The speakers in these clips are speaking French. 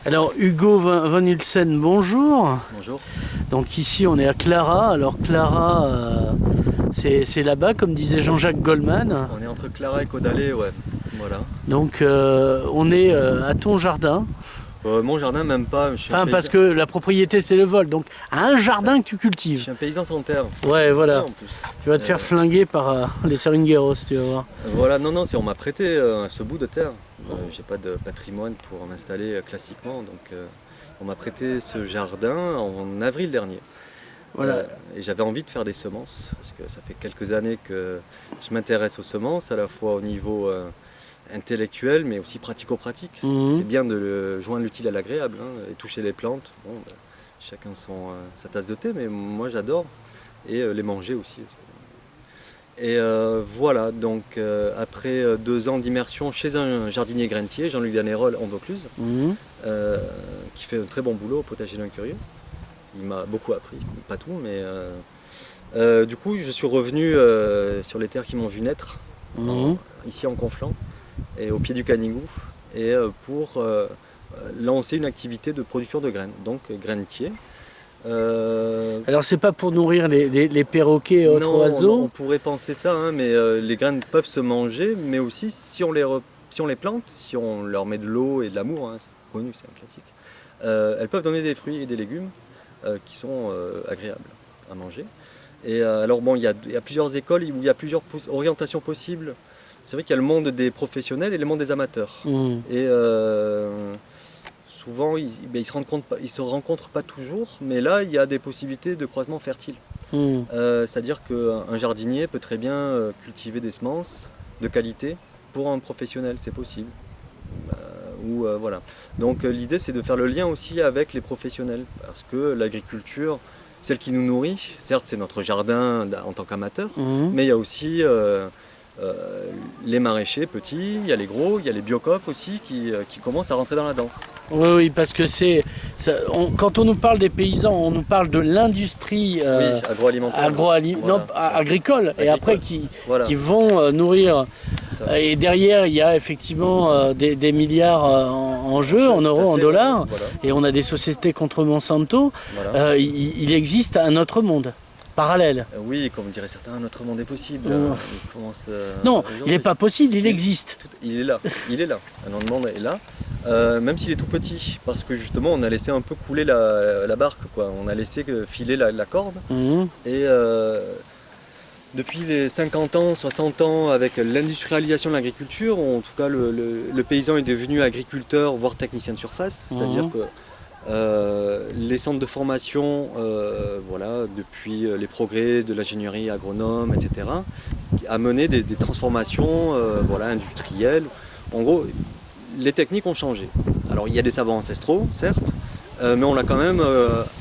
Alors Hugo Van Hulsen, bonjour. Bonjour. Donc ici on est à Clara. Alors Clara, c'est là-bas comme disait Jean-Jacques Goldman. On est entre Clara et Caudalais, ouais. Voilà. Donc on est à ton jardin. Mon jardin, même pas. Je suis Enfin parce que la propriété c'est le vol. Donc à un jardin que tu Je cultives. suis un paysan sans terre. Ouais, voilà. En plus. Tu vas te faire flinguer par les seringueros, tu vas voir. Voilà, non, on m'a prêté ce bout de terre. J'ai pas de patrimoine pour m'installer classiquement, donc on m'a prêté ce jardin en avril dernier. Voilà. Et j'avais envie de faire des semences, parce que ça fait quelques années que je m'intéresse aux semences, à la fois au niveau intellectuel, mais aussi pratico-pratique. Mhm. C'est bien de joindre l'utile à l'agréable, hein, et toucher des plantes. Bon, chacun sa tasse de thé, mais moi j'adore, et les manger aussi. Et voilà, donc après 2 ans d'immersion chez un jardinier grainetier, Jean-Luc Danérol en Vaucluse, Mhm. qui fait un très bon boulot au potager d'un curieux. Il m'a beaucoup appris, pas tout, mais du coup je suis revenu sur les terres qui m'ont vu naître, Mhm. ici en Conflans, et au pied du Canigou, et pour lancer une activité de production de graines, donc grainetier. Alors c'est pas pour nourrir les perroquets et autres Non, oiseaux. on pourrait penser ça, hein, mais les graines peuvent se manger, mais aussi si on les plante, si on leur met de l'eau et de l'amour, hein, c'est connu, c'est un classique, elles peuvent donner des fruits et des légumes qui sont agréables à manger. Et alors bon, il y a plusieurs écoles où il y a plusieurs orientations possibles. C'est vrai qu'il y a le monde des professionnels et le monde des amateurs. Mhm. Et souvent, ils se rencontrent pas toujours, mais là, il y a des possibilités de croisement fertile. Mhm. C'est-à-dire qu'un jardinier peut très bien cultiver des semences de qualité pour un professionnel, c'est possible. Voilà. Donc l'idée, c'est de faire le lien aussi avec les professionnels, parce que l'agriculture, celle qui nous nourrit, certes c'est notre jardin en tant qu'amateur, Mhm. mais il y a aussi les maraîchers petits, il y a les gros, il y a les biocoop aussi qui commencent à rentrer dans la danse. Oui, oui, parce que quand on nous parle des paysans, on nous parle de l'industrie Oui, agroalimentaire. Voilà. agricole, et après Voilà. qui vont nourrire. C'est ça. Et derrière, il y a effectivement des milliards en jeu, en Tout à euros, en fait, dollars, voilà. et on a des sociétés contre Monsanto. Voilà. Il existe un autre monde parallèle. Oui, comme diraient certains, notre monde est possible. Oh. Il commence, Non, il aujourd'hui. n'est pas possible, il existe. Il est là, il est là. Notre monde est là, même s'il est tout petit, parce que justement on a laissé un peu couler la barque, quoi. On a laissé filer la corde. Mhm. Et depuis les 50 ans, 60 ans, avec l'industrialisation de l'agriculture, en tout cas le paysan est devenu agriculteur, voire technicien de surface, c'est-à-dire que les centres de formation, voilà, depuis les progrès de l'ingénierie agronome, etc., a mené des transformations voilà, industrielles. En gros, les techniques ont changé. Alors il y a des savants ancestraux, certes, mais on l'a quand même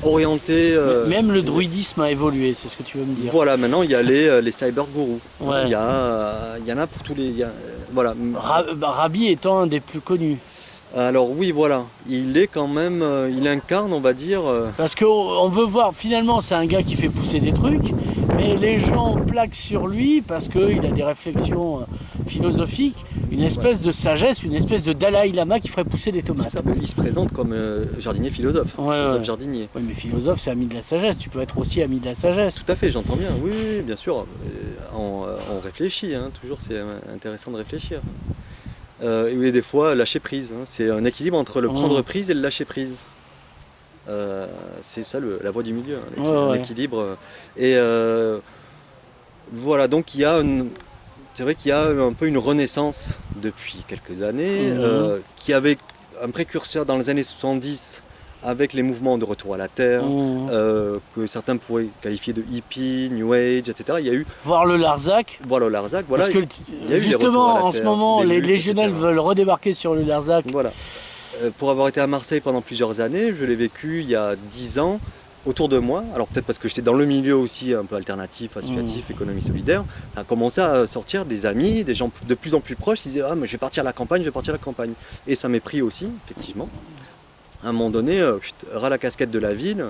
orienté. Même le druidisme a évolué, c'est ce que tu veux me dire. Voilà, maintenant il y a les cyber gourous. Ouais. Il y en a pour tous les. Voilà. Rabbi étant un des plus connus. Alors oui, voilà, il est quand même, il incarne, on va dire. Parce qu'on veut voir, finalement, c'est un gars qui fait pousser des trucs, mais les gens plaquent sur lui parce qu'il a des réflexions philosophiques, une espèce de sagesse, une espèce de Dalai Lama qui ferait pousser des tomates. Ça, il se présente comme jardinier philosophe, Ouais, philosophe ouais. jardinier. Oui, mais philosophe, c'est ami de la sagesse, tu peux être aussi ami de la sagesse. Tout à fait, j'entends bien, oui, oui, bien sûr. On réfléchit, hein, toujours c'est intéressant de réfléchir. Et des fois, lâcher prise, hein. C'est un équilibre entre le prendre prise et le lâcher prise. C'est ça la voie du milieu, hein, l'équilibre. Et voilà, donc c'est vrai qu'il y a un peu une renaissance depuis quelques années, qui avait un précurseur dans les années 70 avec les mouvements de retour à la terre, que certains pourraient qualifier de hippie, new age, etc. Il y a eu Voir le Larzac. Voilà, Larzac, voilà. Parce que il y a eu justement, en terre, ce moment, les luttes, légionnaires etc. veulent redébarquer sur le Larzac. Voilà. Pour avoir été à Marseille pendant plusieurs années, je l'ai vécu il y a 10 ans, autour de moi, alors peut-être parce que j'étais dans le milieu aussi un peu alternatif, associatif, économie solidaire, a commencé à sortir des amis, des gens de plus en plus proches qui disaient « Ah, mais je vais partir à la campagne, je vais partir à la campagne ». Et ça m'est pris aussi, effectivement. À un moment donné, ras la casquette de la ville,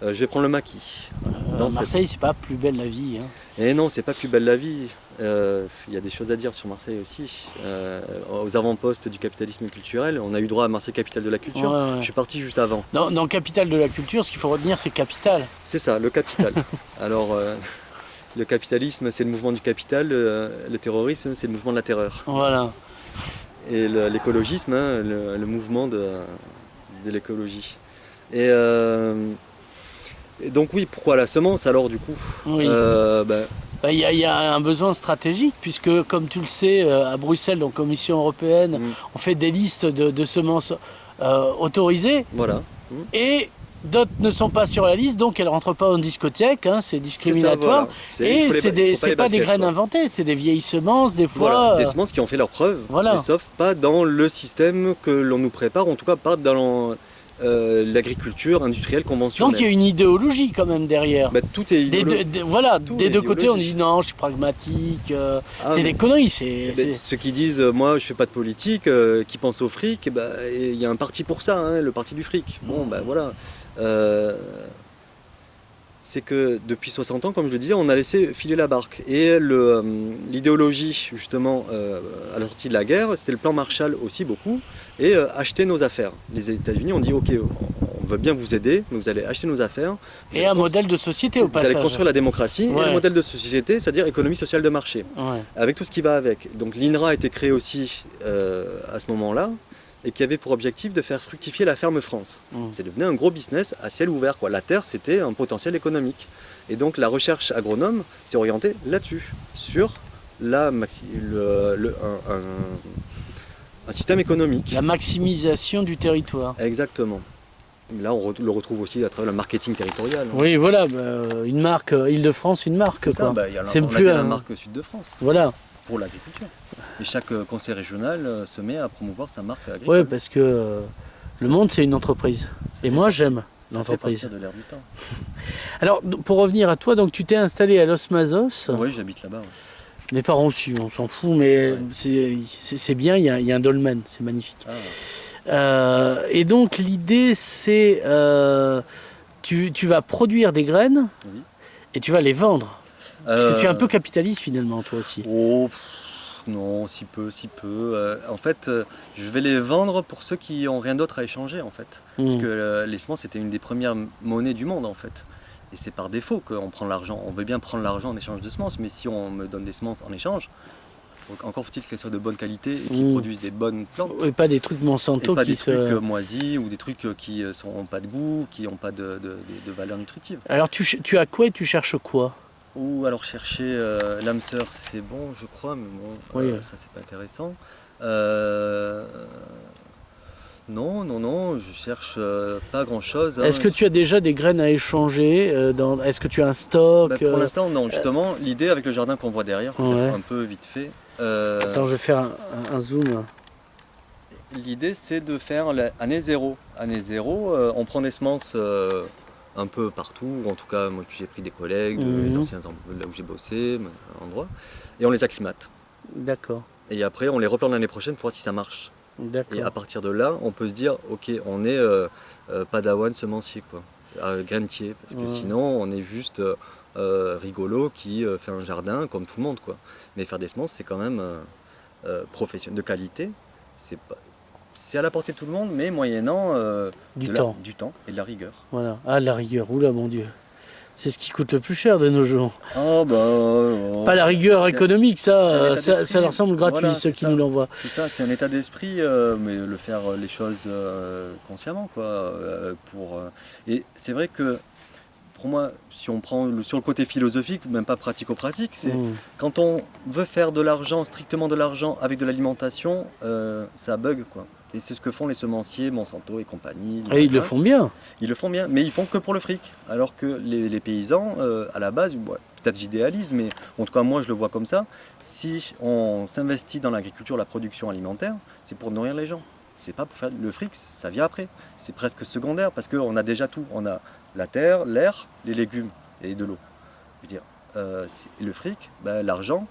je vais prendre le maquis. Marseille, c'est pas plus belle la vie. Hein. Et non, c'est pas plus belle la vie. Il y a des choses à dire sur Marseille aussi. Aux avant-postes du capitalisme culturel, on a eu droit à Marseille capitale de la culture. Ouais, ouais. Je suis parti juste avant. Dans Capitale de la culture, ce qu'il faut retenir, c'est Capital. C'est ça, le capital. Alors, le capitalisme, c'est le mouvement du capital. Le terrorisme, c'est le mouvement de la terreur. Voilà. Et l'écologisme, hein, le mouvement de l'écologie. Et donc oui, pourquoi la semence alors du coup? Oui. Il y a un besoin stratégique puisque, comme tu le sais, à Bruxelles, donc Commission européenne, on fait des listes de semences autorisées. Voilà. Et d'autres ne sont pas sur la liste, donc elles ne rentrent pas en discothèque, hein, c'est discriminatoire. C'est ça, voilà. Et c'est pas des graines inventées, c'est des vieilles semences, des fois. Voilà, des semences qui ont fait leurs preuves, voilà. Mais sauf pas dans le système que l'on nous prépare, en tout cas pas dans l'agriculture industrielle conventionnelle. Donc il y a une idéologie quand même derrière. Tout est idéologique. Voilà, des deux côtés on dit non, je suis pragmatique, c'est des conneries. Ceux qui disent moi je fais pas de politique, qui pensent au fric, il y a un parti pour ça, hein, le parti du fric. Bon voilà. C'est que depuis 60 ans, comme je le disais, on a laissé filer la barque. Et l'idéologie, justement, à la sortie de la guerre, c'était le plan Marshall aussi beaucoup, et acheter nos affaires. Les États-Unis ont dit, ok, on veut bien vous aider, mais vous allez acheter nos affaires. Et un modèle de société au passage. Vous allez construire la démocratie et le modèle de société, c'est-à-dire économie sociale de marché, avec tout ce qui va avec. Donc l'INRA a été créé aussi à ce moment-là, et qui avait pour objectif de faire fructifier la ferme France. C'est devenu un gros business à ciel ouvert, quoi. La terre, c'était un potentiel économique. Et donc la recherche agronome s'est orientée là-dessus, sur un système économique. La maximisation du territoire. Exactement. Là, on le retrouve aussi à travers le marketing territorial. Oui, voilà, une marque, Île-de-France, une marque. C'est ça, on a bien la marque Sud-de-France. Voilà. Pour l'agriculture. Et chaque conseil régional se met à promouvoir sa marque agricole. Oui, parce que le monde, c'est une entreprise. Et moi, j'aime l'entreprise. Ça fait partir de l'air du temps. Alors, pour revenir à toi, donc tu t'es installé à Los Mazos. Oui, j'habite là-bas. Ouais. Mes parents aussi, on s'en fout, mais c'est bien, il y a un dolmen, c'est magnifique. Et donc, l'idée, c'est tu vas produire des graines et tu vas les vendre. Parce que tu es un peu capitaliste finalement, toi aussi. Oh, non, si peu. En fait, je vais les vendre pour ceux qui n'ont rien d'autre à échanger, en fait. Parce que les semences, c'était une des premières monnaies du monde, en fait. Et c'est par défaut qu'on prend l'argent. On veut bien prendre l'argent en échange de semences, mais si on me donne des semences en échange, encore faut-il qu'elles soient de bonne qualité et qui produisent des bonnes plantes. Et pas des trucs Monsanto et pas des trucs moisis ou des trucs qui n'ont pas de goût, qui n'ont pas de valeur nutritive. Alors tu as quoi et tu cherches quoi? Ou alors chercher l'âme sœur, c'est bon, je crois, mais bon, ça c'est pas intéressant. Non, je cherche pas grand chose. Est-ce que tu as déjà des graines à échanger Est-ce que tu as un stock Pour l'instant, non. Justement, l'idée avec le jardin qu'on voit derrière, peut-être un peu vite fait. Attends, je vais faire un zoom. L'idée, c'est de faire l'année zéro. Année zéro, on prend des semences un peu partout, en tout cas moi j'ai pris des collègues, des anciens là où j'ai bossé, endroits, et on les acclimate. D'accord. Et après on les replante l'année prochaine pour voir si ça marche. Et à partir de là, on peut se dire, ok, on est padawan semencier, quoi, grainetier, parce que sinon on est juste rigolo qui fait un jardin comme tout le monde, quoi. Mais faire des semences, c'est quand même professionnel, de qualité, c'est à la portée de tout le monde, mais moyennant du temps et de la rigueur. Voilà. Ah, la rigueur, oula mon Dieu. C'est ce qui coûte le plus cher de nos jours. Pas la rigueur économique, ça leur semble gratuit, ceux qui nous l'envoient. C'est ça, c'est un état d'esprit, mais le faire les choses consciemment, quoi. Et c'est vrai que, pour moi, si on prend sur le côté philosophique, même pas pratico-pratique, c'est quand on veut faire de l'argent, strictement de l'argent, avec de l'alimentation, ça bug, quoi. Et c'est ce que font les semenciers, Monsanto et compagnie. Et ils le font bien. Ils le font bien, mais ils font que pour le fric. Alors que les paysans, à la base, peut-être j'idéalise, mais en tout cas moi je le vois comme ça, si on s'investit dans l'agriculture, la production alimentaire, c'est pour nourrir les gens. C'est pas pour faire le fric, ça vient après. C'est presque secondaire parce qu'on a déjà tout. On a la terre, l'air, les légumes et de l'eau. Je veux dire, le fric, l'argent.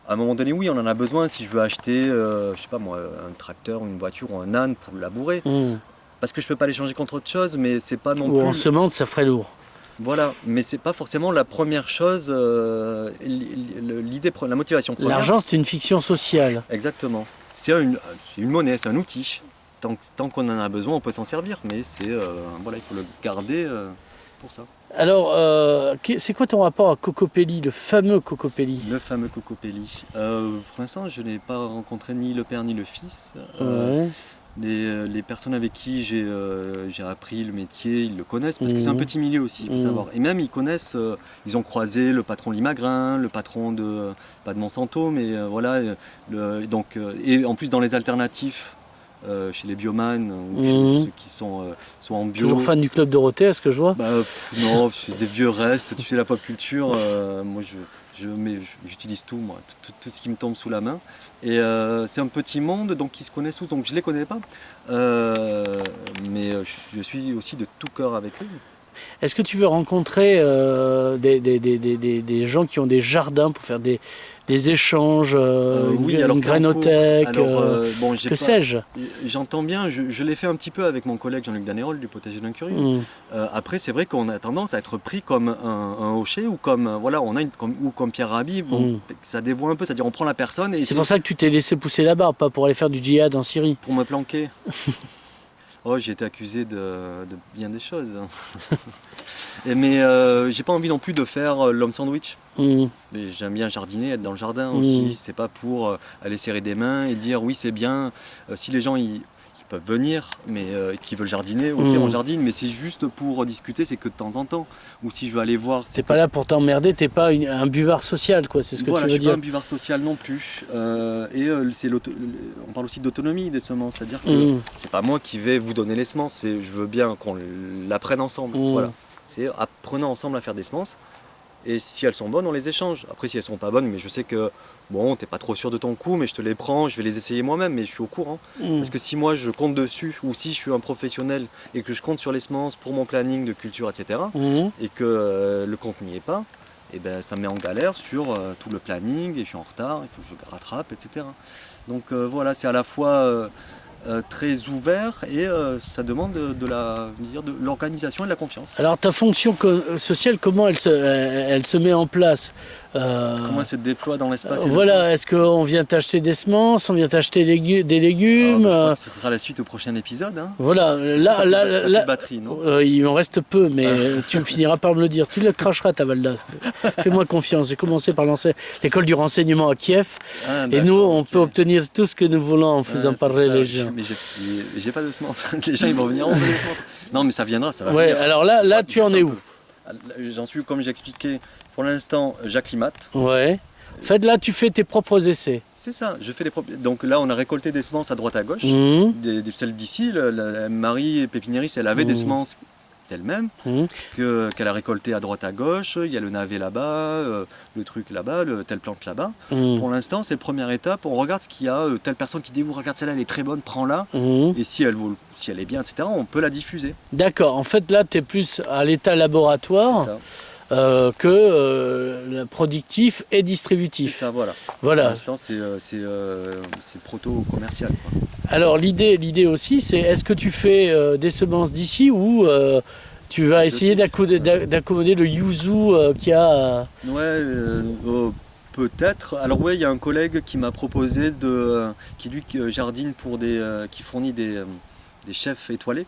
À un moment donné, oui, on en a besoin si je veux acheter, je sais pas moi, un tracteur, une voiture ou un âne pour le labourer. Parce que je peux pas l'échanger contre autre chose, mais c'est pas non plus... Ou en semence, ça ferait lourd. Voilà, mais c'est pas forcément la première chose, l'idée, la motivation première. L'argent, c'est une fiction sociale. Exactement. C'est une monnaie, c'est un outil. Tant qu'on en a besoin, on peut s'en servir, mais voilà, il faut le garder pour ça. Alors, c'est quoi ton rapport à Cocopelli, le fameux Cocopelli? Le fameux Cocopelli. Pour l'instant, je n'ai pas rencontré ni le père ni le fils. Ouais. Les personnes avec qui j'ai appris le métier, ils le connaissent parce que c'est un petit milieu aussi, il faut savoir. Et même ils connaissent, ils ont croisé le patron Limagrin, le patron pas de Monsanto, mais voilà. Et en plus dans les alternatifs, chez les biomanes, ou chez ceux qui sont en bio. Toujours fan du Club Dorothée, à ce que je vois? Non, c'est des vieux restes, tu sais, la pop culture, moi j'utilise tout, moi, tout ce qui me tombe sous la main. Et c'est un petit monde, donc ils se connaissent tous, donc je ne les connais pas. Mais je suis aussi de tout cœur avec eux. Est-ce que tu veux rencontrer des gens qui ont des jardins pour faire des échanges, une grainothèque, que sais-je? J'entends bien, je l'ai fait un petit peu avec mon collègue Jean-Luc Danérolle du potager d'Incurieux. Après, c'est vrai qu'on a tendance à être pris comme un hocher ou comme, voilà, ou comme Pierre Rabhi, ça dévoie un peu, c'est-à-dire on prend la personne et c'est pour ça que tu t'es laissé pousser la barbe, pas pour aller faire du djihad en Syrie. Pour me planquer. Oh, j'ai été accusé de bien des choses. Mais j'ai pas envie non plus de faire l'homme sandwich. Mais j'aime bien jardiner, être dans le jardin aussi. C'est pas pour aller serrer des mains et dire oui c'est bien. Si les gens ils peuvent venir, mais qui veulent jardiner, ok on jardine, mais c'est juste pour discuter, c'est que de temps en temps. Ou si je veux aller voir. C'est pas là pour t'emmerder, t'es pas un buvard social, quoi, c'est ce que tu veux dire. Je suis pas un buvard social non plus. On parle aussi d'autonomie des semences, c'est-à-dire que c'est pas moi qui vais vous donner les semences, je veux bien qu'on l'apprenne ensemble. Voilà. C'est apprenant ensemble à faire des semences. Et si elles sont bonnes, on les échange. Après, si elles sont pas bonnes, mais je sais que bon, t'es pas trop sûr de ton coup, mais je te les prends, je vais les essayer moi-même, mais je suis au courant. Parce que si moi je compte dessus, ou si je suis un professionnel et que je compte sur les semences pour mon planning de culture, etc., et que le compte n'y est pas, et ben ça me met en galère sur tout le planning, et je suis en retard, il faut que je rattrape, etc. Donc voilà, c'est à la fois très ouvert et ça demande de l'organisation et de la confiance. Alors ta fonction sociale, comment elle se met en place? Comment elle se déploie dans l'espace? Voilà, est-ce qu'on vient t'acheter des semences, on vient t'acheter des légumes? Je crois que ce sera la suite au prochain épisode. Hein. Voilà, là, batterie, non il en reste peu, mais tu finiras par me le dire. Tu le cracheras ta Valda. Fais-moi confiance. J'ai commencé par lancer l'école du renseignement à Kiev, et nous, on peut obtenir tout ce que nous voulons en faisant parler les gens. Mais j'ai pas de semences. Les gens ils vont venir, on veut des semences. Non, mais ça viendra, ça va venir. Alors là, tu en es où? J'en suis, comme j'expliquais, pour l'instant, j'acclimate. Ouais. En fait, là, tu fais tes propres essais. C'est ça, je fais donc là, on a récolté des semences à droite à gauche. Celles d'ici, Marie Pépiniéris, elle avait des semences elle-même, qu'elle a récolté à droite à gauche. Il y a le navet là-bas, le truc là-bas, telle plante là-bas. Pour l'instant, c'est la première étape. On regarde ce qu'il y a, telle personne qui dit regarde celle-là, elle est très bonne, prends-la. Et si elle est bien, etc., on peut la diffuser. D'accord, en fait là, tu es plus à l'état laboratoire. C'est ça. Que productif et distributif. C'est ça, voilà. Pour l'instant, c'est proto-commercial. Alors l'idée aussi, c'est est-ce que tu fais des semences d'ici ou tu vas essayer d'accommoder le yuzu qu'il y a Ouais, peut-être. Alors ouais, il y a un collègue qui m'a proposé qui lui jardine qui fournit des chefs étoilés.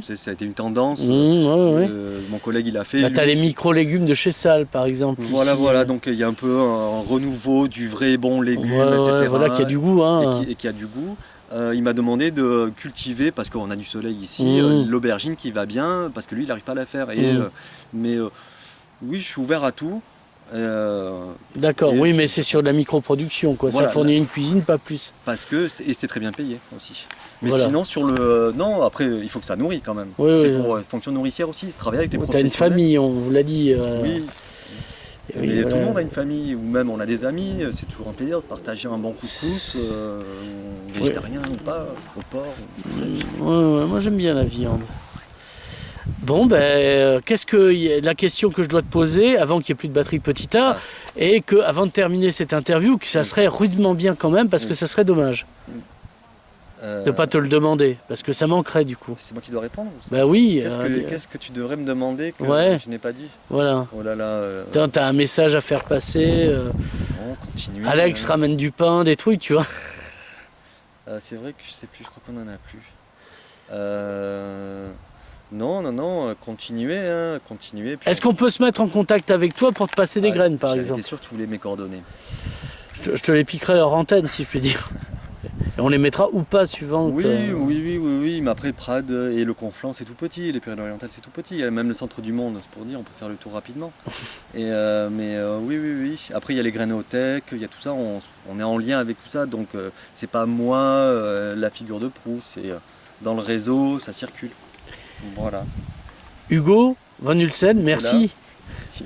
Ça a été une tendance. Mon collègue il a fait. Là, tu as les micro-légumes de chez Salle par exemple. Voilà, donc il y a un peu un renouveau du vrai bon légume, etc. Voilà, qui a du goût. Et qui a du goût. Il m'a demandé de cultiver, parce qu'on a du soleil ici, l'aubergine qui va bien, parce que lui il n'arrive pas à la faire. Mais oui, je suis ouvert à tout. D'accord, oui, mais c'est sur de la microproduction, quoi. Voilà, ça fournit une cuisine, pas plus. Et c'est très bien payé aussi. Mais sinon, non, après, il faut que ça nourrit quand même. C'est pour fonction nourricière aussi, travailler avec les professionnels. Tu as une famille, on vous l'a dit. Oui. Mais tout le monde a une famille, ou même on a des amis, c'est toujours un plaisir de partager un bon couscous, végétarien ou pas, au porc, ou sais-je. Moi j'aime bien la viande. Bon, qu'est-ce que la question que je dois te poser avant qu'il n'y ait plus de batterie petit A, et que avant de terminer cette interview, que ça serait rudement bien quand même, parce que ça serait dommage. De pas te le demander, parce que ça manquerait du coup. C'est moi qui dois répondre ou Bah oui. Qu'est-ce que tu devrais me demander que Ouais. je n'ai pas dit? Voilà. Oh là là. T'as un message à faire passer. Non, continue. Alex ramène du pain, des trucs, tu vois. C'est vrai que je sais plus, je crois qu'on en a plus. Non, continuez, hein, continuez. Est-ce qu'on peut se mettre en contact avec toi pour te passer des graines, par exemple? J'étais sûr que tu voulais mes coordonnées. Je te les piquerai hors antenne, si je puis dire. Et on les mettra ou pas, suivant. Oui, mais après Prades et le Conflans c'est tout petit, les Pyrénées-Orientales c'est tout petit, il y a même le centre du monde, c'est pour dire, on peut faire le tour rapidement. Oui. Après il y a les grainothèques, il y a tout ça, on est en lien avec tout ça, donc c'est pas moi la figure de proue, c'est dans le réseau, ça circule. Voilà. Hugo Van Hulsen, merci. Voilà. Merci.